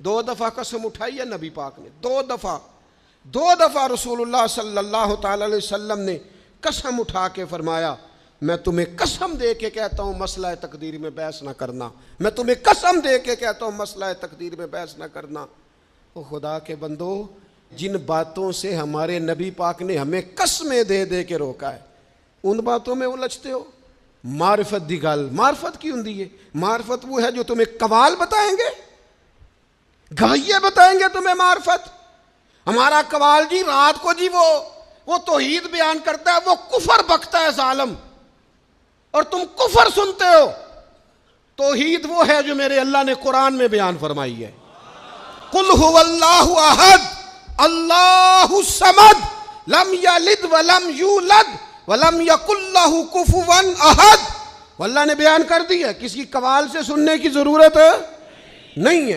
2 दफ़ा कसम उठाई है नबी पाक ने, 2 दफ़ा रसूलुल्लाह सल्लल्लाहु ताला अलैहि वसल्लम ने कसम उठा के फरमाया, मैं तुम्हें कसम दे के कहता हूँ मसला तकदीर में बहस ना करना, मैं तुम्हें कसम दे के कहता हूँ मसला तकदीर में बहस ना करना। ओ खुदा के बंदो, जिन बातों से हमारे नबी पाक ने हमें कसमें दे दे के रोका है, उन बातों में उलझते हो। मारिफत दी गल, मारिफत की हुंदी है? मारिफत वो है जो तुम्हें कवाल बताएंगे, गवैये बताएंगे तुम्हें मारिफत। हमारा कवाल जी रात को जी वो तौहीद बयान करता है, वो कुफर बकता है जालिम, और तुम कुफर सुनते हो। तौहीद वो है जो मेरे अल्लाह ने कुरान में बयान फरमाई है, कुल हुवल्लाहु अहद अल्लाहु समद लम यलिद वलम यूलद वलम यकुल लहू कुफुवन अहद। अल्लाह ने बयान कर दिया, किसी कवाल से सुनने की जरूरत नहीं है।